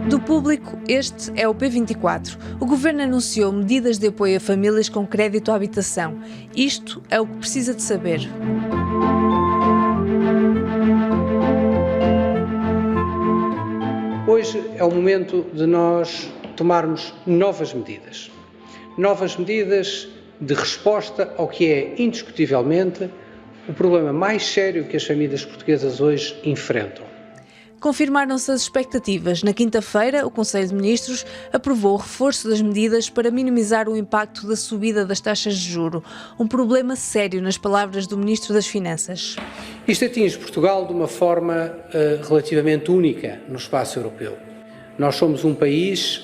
Do Público, este é o P24. O Governo anunciou medidas de apoio a famílias com crédito à habitação. Isto é o que precisa de saber. Hoje é o momento de nós tomarmos novas medidas. Novas medidas de resposta ao que é, indiscutivelmente, o problema mais sério que as famílias portuguesas hoje enfrentam. Confirmaram-se as expectativas. Na quinta-feira, o Conselho de Ministros aprovou o reforço das medidas para minimizar o impacto da subida das taxas de juro. Um problema sério, nas palavras do Ministro das Finanças. Isto atinge Portugal de uma forma relativamente única no espaço europeu. Nós somos um país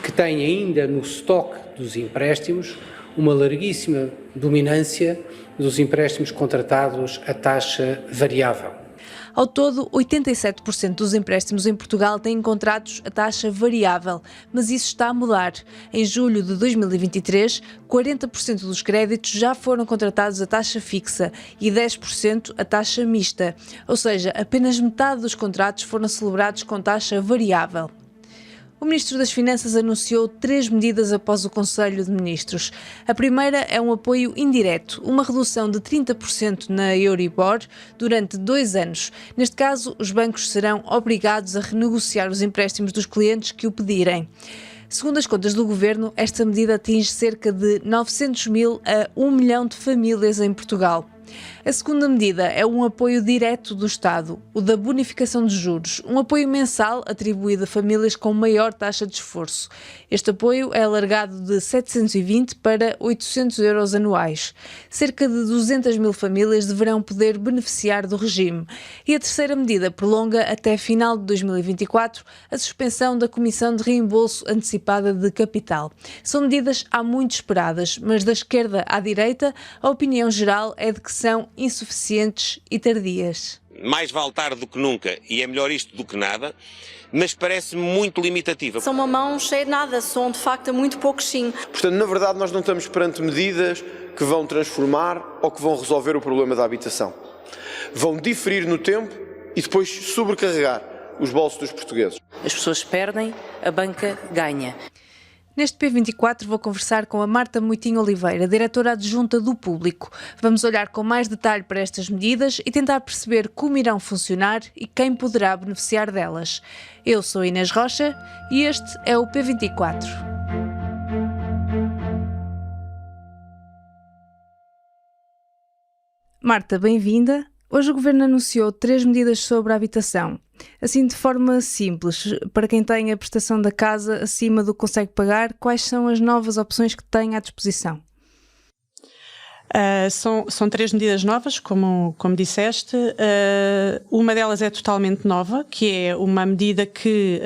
que tem ainda no estoque dos empréstimos uma larguíssima dominância dos empréstimos contratados a taxa variável. Ao todo, 87% dos empréstimos em Portugal têm contratos a taxa variável, mas isso está a mudar. Em julho de 2023, 40% dos créditos já foram contratados a taxa fixa e 10% a taxa mista, ou seja, apenas metade dos contratos foram celebrados com taxa variável. O Ministro das Finanças anunciou 3 medidas após o Conselho de Ministros. A primeira é um apoio indireto, uma redução de 30% na Euribor durante 2 anos. Neste caso, os bancos serão obrigados a renegociar os empréstimos dos clientes que o pedirem. Segundo as contas do Governo, esta medida atinge cerca de 900 mil a 1 milhão de famílias em Portugal. A segunda medida é um apoio direto do Estado, o da bonificação de juros, um apoio mensal atribuído a famílias com maior taxa de esforço. Este apoio é alargado de 720 para 800 euros anuais. Cerca de 200 mil famílias deverão poder beneficiar do regime. E a terceira medida prolonga até final de 2024 a suspensão da Comissão de Reembolso Antecipada de Capital. São medidas há muito esperadas, mas da esquerda à direita, a opinião geral é de que são insuficientes e tardias. Mais vale tarde do que nunca e é melhor isto do que nada, mas parece-me muito limitativa. São uma mão cheia de nada, são de facto muito poucos sim. Portanto, na verdade, nós não estamos perante medidas que vão transformar ou que vão resolver o problema da habitação. Vão diferir no tempo e depois sobrecarregar os bolsos dos portugueses. As pessoas perdem, a banca ganha. Neste P24 vou conversar com a Marta Moitinho Oliveira, diretora adjunta do Público. Vamos olhar com mais detalhe para estas medidas e tentar perceber como irão funcionar e quem poderá beneficiar delas. Eu sou Inês Rocha e este é o P24. Marta, bem-vinda. Hoje o Governo anunciou 3 medidas sobre a habitação. Assim, de forma simples, para quem tem a prestação da casa acima do que consegue pagar, quais são as novas opções que tem à disposição? São 3 medidas novas, como disseste. Uma delas é totalmente nova, que é uma medida que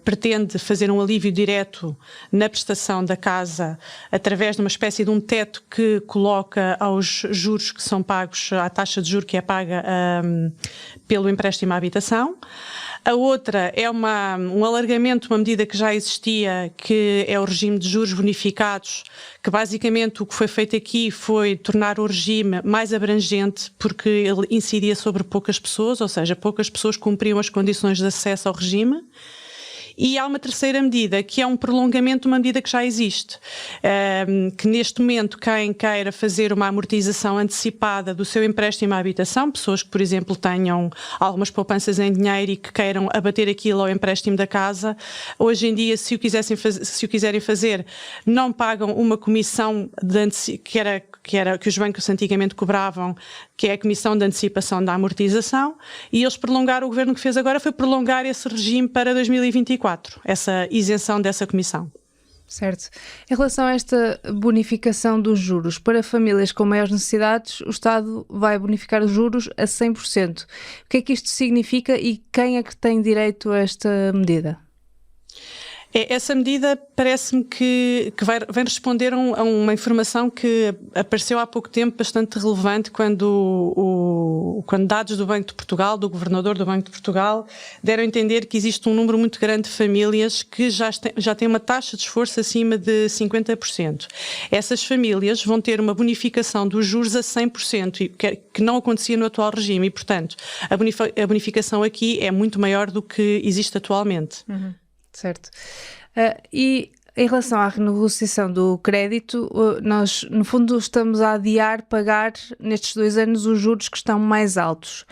pretende fazer um alívio direto na prestação da casa através de uma espécie de um teto que coloca aos juros que são pagos, à taxa de juros que é paga pelo empréstimo à habitação. A outra é um alargamento, uma medida que já existia, que é o regime de juros bonificados, que basicamente o que foi feito aqui foi tornar o regime mais abrangente, porque ele incidia sobre poucas pessoas, ou seja, poucas pessoas cumpriam as condições de acesso ao regime. E há uma terceira medida, que é um prolongamento de uma medida que já existe, que neste momento quem queira fazer uma amortização antecipada do seu empréstimo à habitação, pessoas que, por exemplo, tenham algumas poupanças em dinheiro e que queiram abater aquilo ao empréstimo da casa, hoje em dia, se o quiserem fazer, não pagam uma comissão que os bancos antigamente cobravam, que é a comissão de antecipação da amortização, e eles prolongaram, o governo que fez agora foi prolongar esse regime para 2024, essa isenção dessa comissão. Certo. Em relação a esta bonificação dos juros, para famílias com maiores necessidades, o Estado vai bonificar os juros a 100%. O que é que isto significa e quem é que tem direito a esta medida? Essa medida parece-me que vem responder a uma informação que apareceu há pouco tempo bastante relevante quando dados do Banco de Portugal, do Governador do Banco de Portugal, deram a entender que existe um número muito grande de famílias que já têm uma taxa de esforço acima de 50%. Essas famílias vão ter uma bonificação dos juros a 100%, que não acontecia no atual regime e, portanto, a bonificação aqui é muito maior do que existe atualmente. Certo. E em relação à renegociação do crédito, nós, no fundo, estamos a adiar pagar nestes 2 anos os juros que estão mais altos.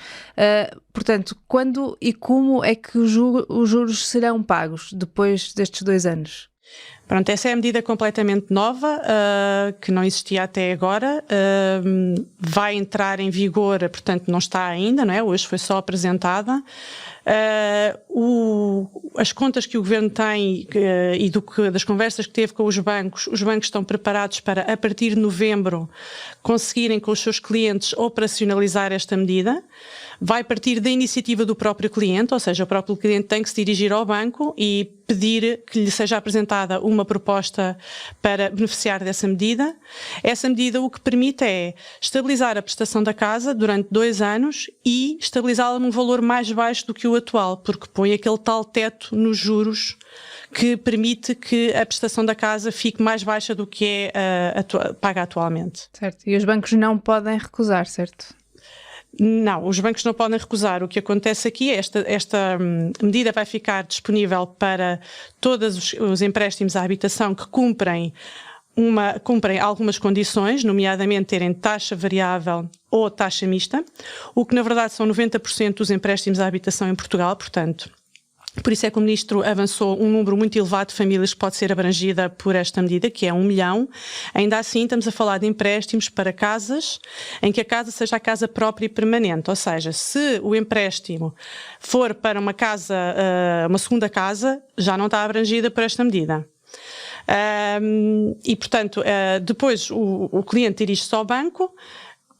Portanto, quando e como é que os juros serão pagos depois destes 2 anos? Pronto, essa é a medida completamente nova, que não existia até agora, vai entrar em vigor, portanto não está ainda, não é? Hoje foi só apresentada. As contas que o Governo tem e das conversas que teve com os bancos estão preparados para, a partir de novembro, conseguirem com os seus clientes operacionalizar esta medida. Vai partir da iniciativa do próprio cliente, ou seja, o próprio cliente tem que se dirigir ao banco e pedir que lhe seja apresentada uma proposta para beneficiar dessa medida. Essa medida o que permite é estabilizar a prestação da casa durante 2 anos e estabilizá-la num valor mais baixo do que o atual, porque põe aquele tal teto nos juros que permite que a prestação da casa fique mais baixa do que é paga atualmente. Certo. E os bancos não podem recusar, certo? Não, os bancos não podem recusar. O que acontece aqui é esta medida vai ficar disponível para todos os empréstimos à habitação que cumprem algumas condições, nomeadamente terem taxa variável ou taxa mista, o que na verdade são 90% dos empréstimos à habitação em Portugal, portanto. Por isso é que o Ministro avançou um número muito elevado de famílias que pode ser abrangida por esta medida, que é 1 milhão. Ainda assim, estamos a falar de empréstimos para casas em que a casa seja a casa própria e permanente. Ou seja, se o empréstimo for para uma casa, uma segunda casa, já não está abrangida por esta medida. E, portanto, depois o cliente dirige-se ao banco,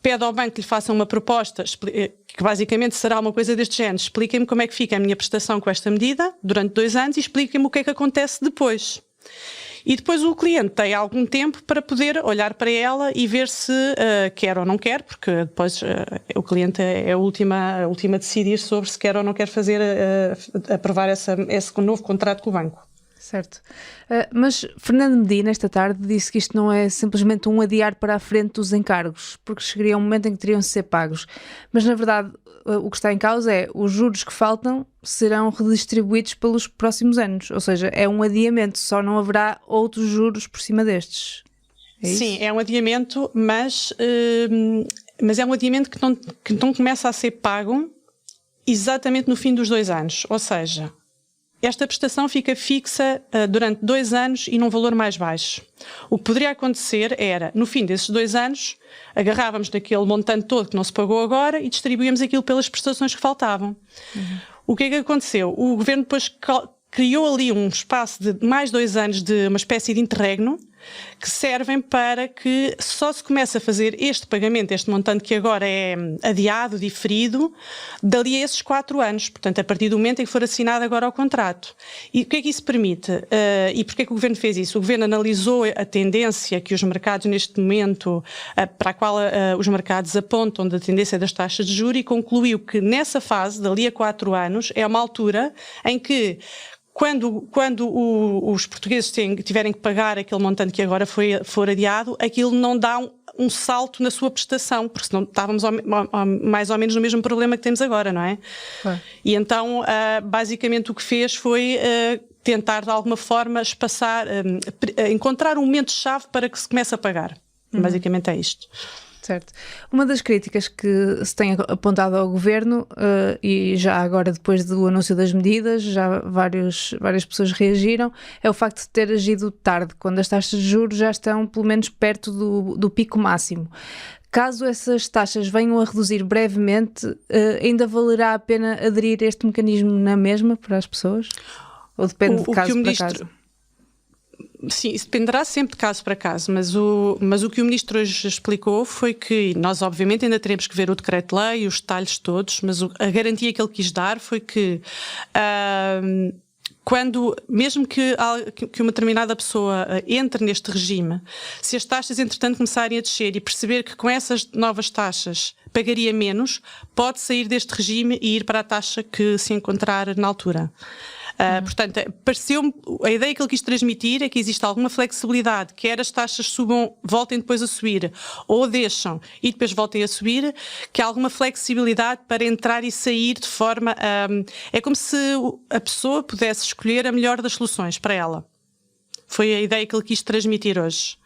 pede ao banco que lhe faça uma proposta que basicamente será uma coisa deste género: expliquem-me como é que fica a minha prestação com esta medida durante 2 anos e expliquem-me o que é que acontece depois. E depois o cliente tem algum tempo para poder olhar para ela e ver se quer ou não quer, porque depois o cliente é a última a decidir sobre se quer ou não quer fazer, aprovar esse novo contrato com o banco. Certo. Mas Fernando Medina, esta tarde, disse que isto não é simplesmente um adiar para a frente dos encargos, porque chegaria um momento em que teriam de ser pagos. Mas, na verdade, o que está em causa é os juros que faltam serão redistribuídos pelos próximos anos. Ou seja, é um adiamento, só não haverá outros juros por cima destes. É isso? Sim, é um adiamento, mas é um adiamento que não começa a ser pago exatamente no fim dos 2 anos. Ou seja, esta prestação fica fixa durante 2 anos e num valor mais baixo. O que poderia acontecer era, no fim desses 2 anos, agarrávamos naquele montante todo que não se pagou agora e distribuíamos aquilo pelas prestações que faltavam. O que é que aconteceu? O Governo depois criou ali um espaço de mais 2 anos de uma espécie de interregno, que servem para que só se comece a fazer este pagamento, este montante que agora é adiado, diferido, dali a esses 4 anos, portanto a partir do momento em que for assinado agora o contrato. E o que é que isso permite? E porquê é que o Governo fez isso? O Governo analisou a tendência que os mercados neste momento, para a qual os mercados apontam da tendência das taxas de juros, e concluiu que nessa fase, dali a 4 anos, é uma altura em que quando os portugueses tiverem que pagar aquele montante que agora for adiado, aquilo não dá um salto na sua prestação, porque senão estávamos mais ou menos no mesmo problema que temos agora, não é? E então, basicamente o que fez foi tentar de alguma forma encontrar um momento-chave para que se comece a pagar. Basicamente é isto. Certo. Uma das críticas que se tem apontado ao Governo, e já agora depois do anúncio das medidas, já várias pessoas reagiram, é o facto de ter agido tarde, quando as taxas de juros já estão pelo menos perto do pico máximo. Caso essas taxas venham a reduzir brevemente, ainda valerá a pena aderir a este mecanismo na mesma para as pessoas? Ou depende de caso para caso? Sim, isso dependerá sempre de caso para caso, mas o que o Ministro hoje explicou foi que nós obviamente ainda teremos que ver o decreto-lei e os detalhes todos, mas a garantia que ele quis dar foi que mesmo que uma determinada pessoa entre neste regime, se as taxas entretanto começarem a descer e perceber que com essas novas taxas pagaria menos, pode sair deste regime e ir para a taxa que se encontrar na altura. Portanto, pareceu-me, a ideia que ele quis transmitir é que existe alguma flexibilidade, quer as taxas subam, voltem depois a subir, ou deixam e depois voltem a subir, que há alguma flexibilidade para entrar e sair de forma... é como se a pessoa pudesse escolher a melhor das soluções para ela. Foi a ideia que ele quis transmitir hoje.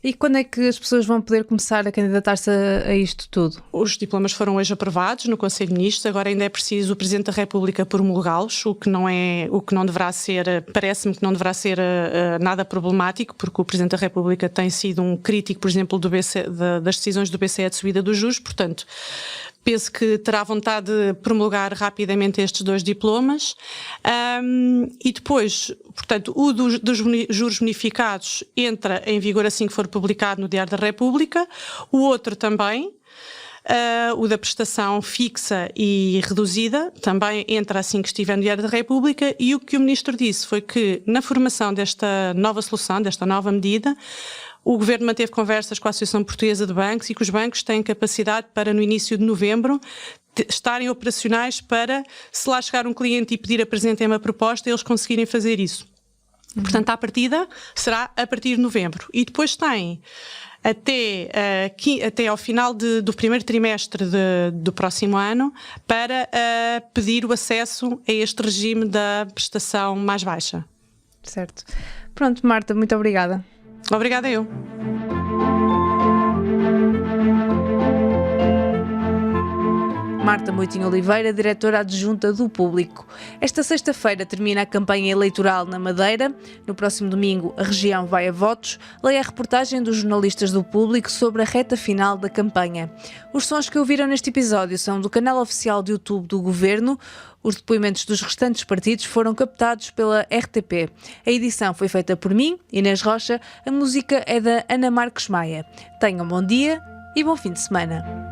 E quando é que as pessoas vão poder começar a candidatar-se a isto tudo? Os diplomas foram hoje aprovados no Conselho de Ministros, agora ainda é preciso o Presidente da República promulgá-los, o que não deverá ser, parece-me que não deverá ser nada problemático, porque o Presidente da República tem sido um crítico, por exemplo, das decisões do BCE de subida dos juros, portanto, penso que terá vontade de promulgar rapidamente estes 2 diplomas. E depois, portanto, o dos juros bonificados entra em vigor assim que for publicado no Diário da República, o outro também, o da prestação fixa e reduzida, também entra assim que estiver no Diário da República, e o que o Ministro disse foi que na formação desta nova solução, desta nova medida, o Governo manteve conversas com a Associação Portuguesa de Bancos e que os bancos têm capacidade para, no início de novembro, estarem operacionais para, se lá chegar um cliente e pedir apresentem uma proposta, eles conseguirem fazer isso. Portanto, à partida, será a partir de novembro. E depois tem até ao final do primeiro trimestre do próximo ano para pedir o acesso a este regime da prestação mais baixa. Certo. Pronto, Marta, muito obrigada. Obrigada eu. Marta Moitinho Oliveira, diretora adjunta do Público. Esta sexta-feira termina a campanha eleitoral na Madeira. No próximo domingo, a região vai a votos. Leia a reportagem dos jornalistas do Público sobre a reta final da campanha. Os sons que ouviram neste episódio são do canal oficial de YouTube do Governo. Os depoimentos dos restantes partidos foram captados pela RTP. A edição foi feita por mim, Inês Rocha. A música é da Ana Marques Maia. Tenham um bom dia e bom fim de semana.